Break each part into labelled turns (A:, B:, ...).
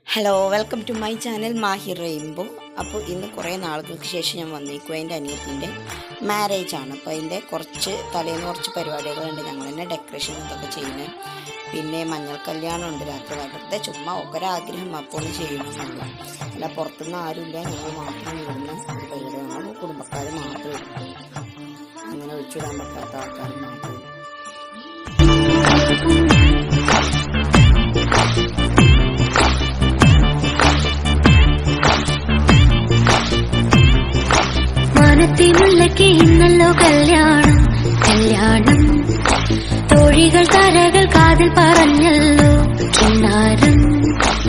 A: Hello, welcome to my channel Mahir rainbow. അപ്പോൾ ഇന്ന് കുറേ നാളുകൾക്ക് ശേഷം ഞാൻ വന്നിരിക്കും. എൻ്റെ അനിയത്തിൻ്റെ മാരേജ് ആണ്. അപ്പോൾ അതിൻ്റെ തലേന്ന് കുറച്ച് പരിപാടികളുണ്ട്. ഞങ്ങൾ തന്നെ ഡെക്കറേഷൻ ഇതൊക്കെ ചെയ്യുന്നത്. പിന്നെ മഞ്ഞൾ കല്യാണം ഉണ്ട് രാത്രി. വെറുതെ ചുമ്മാ ഒരാഗ്രഹം അപ്പോൾ ഒന്ന് ചെയ്യണമെന്നല്ല. അല്ല, പുറത്തുനിന്ന് ആരുമില്ല, ഞങ്ങൾ മാത്രം ഇടുന്ന ഒരു പരിപാടിയാണ്. കുടുംബക്കാർ മാത്രമേ ഉള്ളൂ. അങ്ങനെ ഒഴിച്ചിടാൻ പറ്റാത്ത ആൾക്കാർ മാത്രമേ ഉള്ളൂ.
B: മുല്ലയ്ക്ക് ഇന്നല്ലോ കല്യാണം തോഴികൾ തരകൾ കാതിൽ പറഞ്ഞല്ലോ കിന്നാരം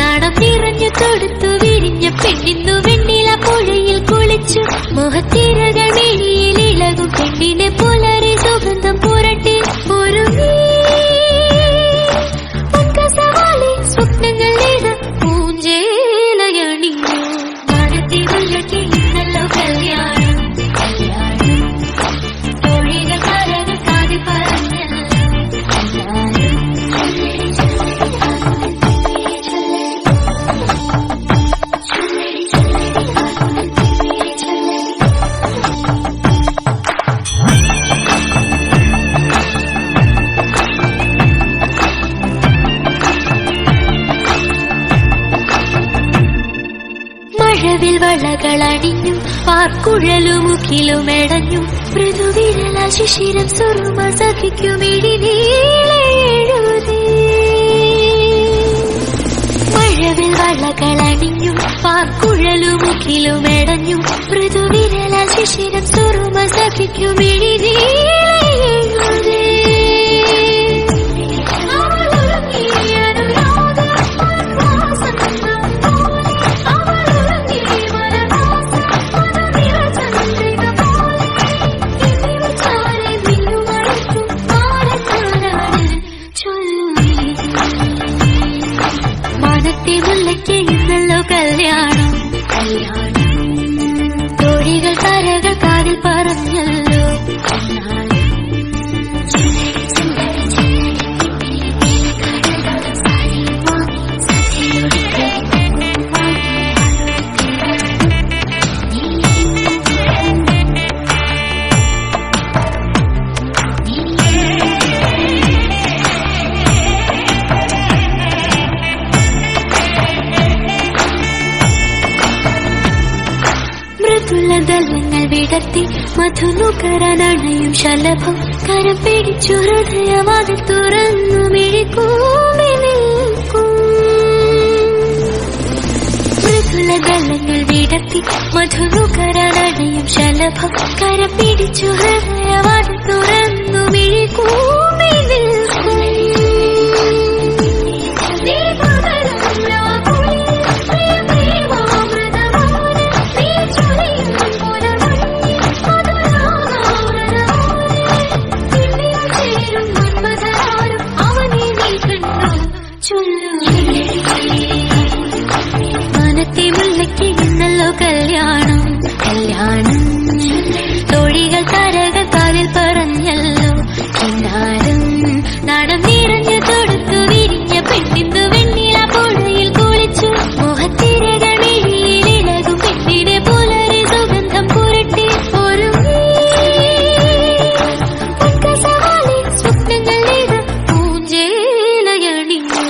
B: നാണം നിറഞ്ഞു തൊടുത്തു വിരിഞ്ഞ പെണ്ണിന്നു വെണ്ണില പുഴയിൽ കുളിച്ചു മുഖത്തിരകൾ മിഴിയിൽ ഇളകും പെണ്ണിനെ പുലരി സുഗന്ധം പുരട്ടി ഒരു സ്വപ്നങ്ങൾ ഇട പൂഞ്ചേലയണിഞ്ഞു മാനത്തി മുല്ലയ്ക്ക് ഇന്നല്ലോ കല്യാണം മഴവിൽ വളകളണിഞ്ഞു പാർക്കുഴലുമുഖിലുമെടഞ്ഞു മൃദുവിരല ശിശിരം സുറുമ സഖിക്കുമിടിനീളെഴുതി മഴവിൽ വളകളണിഞ്ഞു പാർക്കുഴലുമുഖിലുമെടഞ്ഞു മൃദുവിരല ശിശിരം സുറുമ സഖിക്കുമിടിനീളെഴുതി മുല്ലയ്ക്ക് ഇന്നല്ലോ കല്യാണം തോഴികൾ തരകൾ കാതിൽ പറഞ്ഞല്ലോ ദലങ്ങൾ വിടർത്തി മധുനുകരനണയും ശലഭം കരം പിടിച്ചു ഹൃദയവാതിൽ തുറന്നു മിഴിക്കൂമി നിൽക്കും മൃദുലദലങ്ങൾ വിടർത്തി മധുനുകരനണയും ശലഭം കരം പിടിച്ചു ഹൃദയവാതിൽ തുറന്നു മിഴിക്കൂമി നിൽക്കും മുല്ലയ്ക്ക് ഇന്നല്ലോ കല്യാണം തോഴികൾ തരകൾ കാതിൽ പറഞ്ഞല്ലോ കിന്നാരം നാണം നിറഞ്ഞു തൊടുത്തു വിരിഞ്ഞ പെണ്ണിന്നു വെണ്ണില പുഴയിൽ കുളിച്ചു മുഖത്തിരകൾ മിഴിയിൽ ഇളകും പെണ്ണിനെ പുലരി സുഗന്ധം പുരട്ടി ഒരു സ്വപ്നങ്ങൾ ഇട പൂഞ്ചേലയണിഞ്ഞു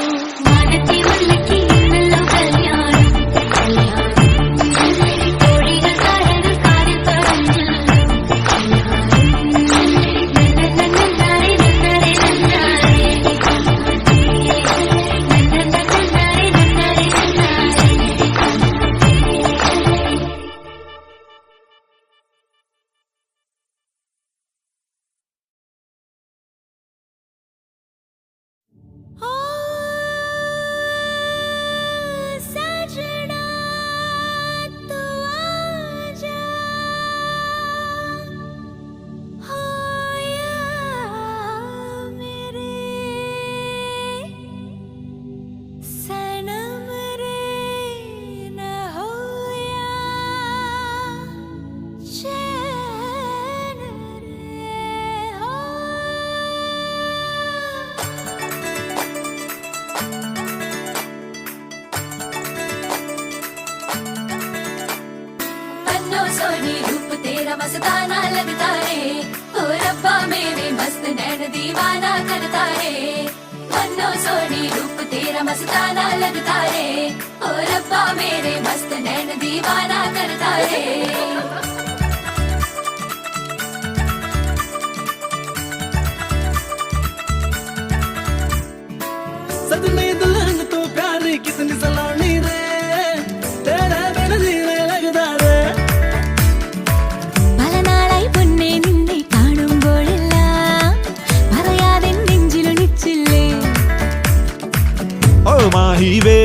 B: മാനത്തി മുല്ലയ്ക്ക് ഇന്നല്ലോ കല്യാണം തോഴികൾ തരകൾ കാതിൽ तेरा मस्ताना लगता है ओ रब्बा मेरे मस्त नैन दीवाना करता है मन्नो सोनी रूप तेरा मस्ताना लगता है ओ रब्बा मेरे मस्त नैन दीवाना करता है
C: सजनी दुल्हन तो प्यारी कितनी सलोनी रे तेरे बिन जीने लगता रे
B: പല നാളായി പൊന്നെ നിന്നെ കാണുമ്പോഴെല്ലാം പറയാതെ നെഞ്ചിലൊളിച്ചില്ലേ
D: ओ माही वे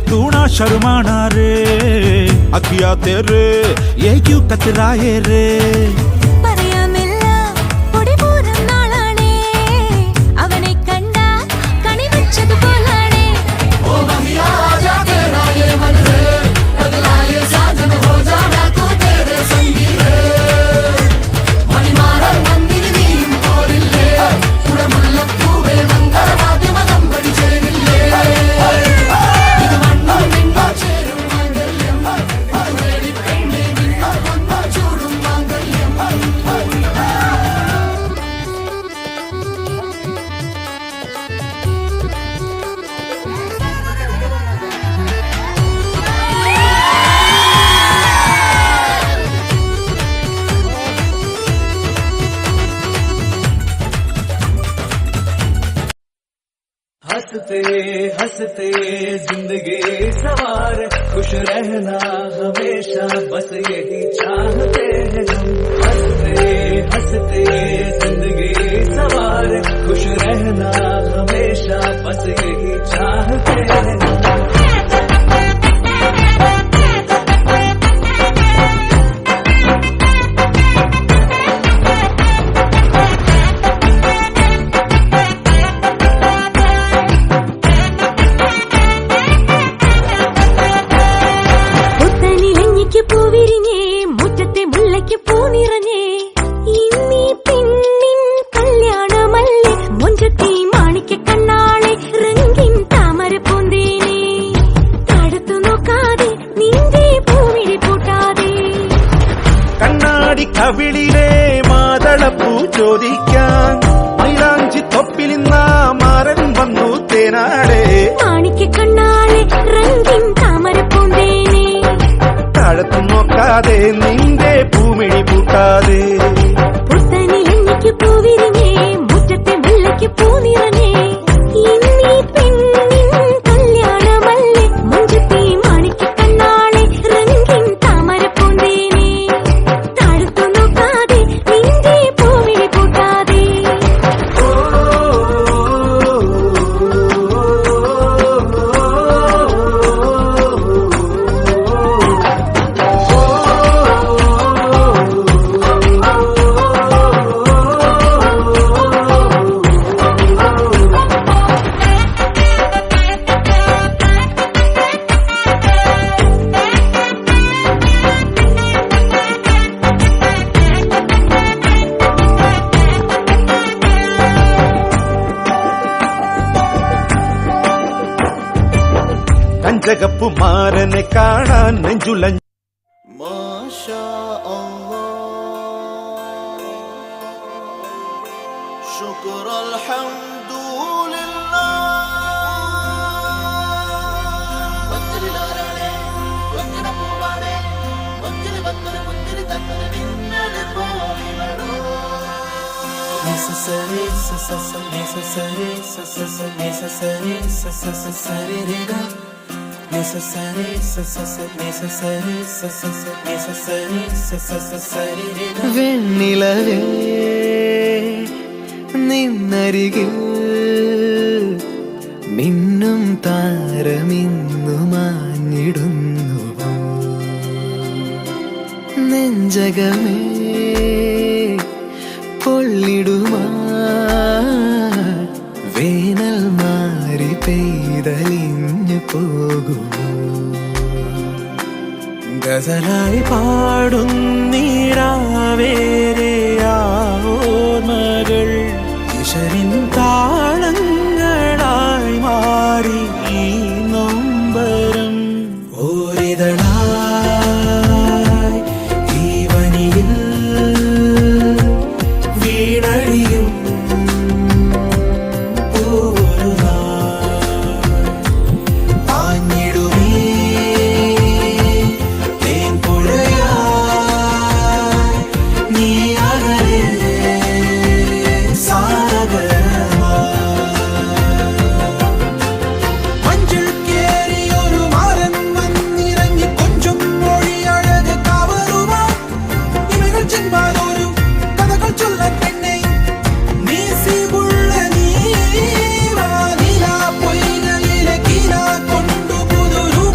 D: तू ना शर्माना रे अखिया तेरे ये क्यों कतराए रे
B: പറയാമില്ല പൊടിപൂരം നാളാണേ അവനെ കണ്ട കണി വെച്ചതുപോലാണേ
C: ओ महिया आजा तेरा ये मन रे अगला ये साजन हो जाना तू तेरे संगी रे मणिमार मंदिर नीम कोरिल्ले पुर मुल्लत्तू वे मंगल वाद्य मदम बड़ी ചേരില്ലേ ഇത് മണ്ണും നിന്നും ചേരും മാംഗല്യം അതുവേടി പെണ്ണെ നിന്നൊന്നു ചൂടും മാംഗല്യം हंसते हंसते जिंदगी सवार खुश रहना हमेशा बस यही चाहते हैं हम हंसते हंसते जिंदगी सवार खुश रहना हमेशा बस यही चाहते हैं हम
B: പുത്തനിലഞ്ഞിക്ക് പൂവിരിഞ്ഞേ മുറ്റത്തെ മുല്ലയ്ക്ക് പൂനിറഞ്ഞേ ഇന്നീ പെണ്ണിൻ കല്യാണമല്ലേ മൊഞ്ചത്തി മാണിക്ക കണ്ണാളെ റംഗിൻ താമര പൂന്തേനെ തടുത്തു നോക്കാതെ നിന്റെ പൂവിഴി പൂട്ടാതെ
D: കണ്ണാടി കവിളിലെ മാതളപ്പൂ ചോദിക്കാൻ മൈലാഞ്ചി തൊപ്പിലിന്ന മാരൻ വന്നു തേനാടെ
B: മാണിക്ക കണ്ണാളെ റംഗിൻ താമര പൂന്തേനെ
D: താഴത്തു നോക്കാതെ നിന്റെ പൂമിഴി പൂട്ടാതെ
B: പുത്തനിലഞ്ഞിക്ക് പൂവിരിഞ്ഞേ മുറ്റത്തെ മുല്ലയ്ക്ക് പൂനിറഞ്ഞേ ഇന്നീ പെണ്ണിൻ കല്യാണമല്ലേ മൊഞ്ചത്തി മാണിക്ക കണ്ണാളെ റംഗിൻ താമര പൂന്തേനെ തടുത്തു നോക്കാതെ നിന്റെ പൂവിഴി പൂട്ടാതെ
D: കഞ്ചകപ്പു മാരനെ കാണാൻ നെഞ്ചുലഞ്ഞു
E: മാഷാ അല്ലാഹ് ശുക്ർ അൽഹംദുലില്ലാഹ് വജ്ജിലാരാണേ വജ്ജിന പൂവാണേ വജ്ജിൽ വന്നൊരു പുഞ്ചിരി തന്നൊരു മിന്നൽ പോലിവളോ necessary necessary necessary necessary
C: വെണ്ണിലവേ നിന്നരികിൽ മിന്നും താരമിന്നു മാഞ്ഞിടുന്നു നെഞ്ചകമേ പൊള്ളിടുമാ വേനൽ മാറി പെയ്തലിഞ്ഞു പോകുമോ ഗസലായി പാടും നീരാവേരെ ആ ഓർമ്മകൾ ഈശ്വരിൻ താ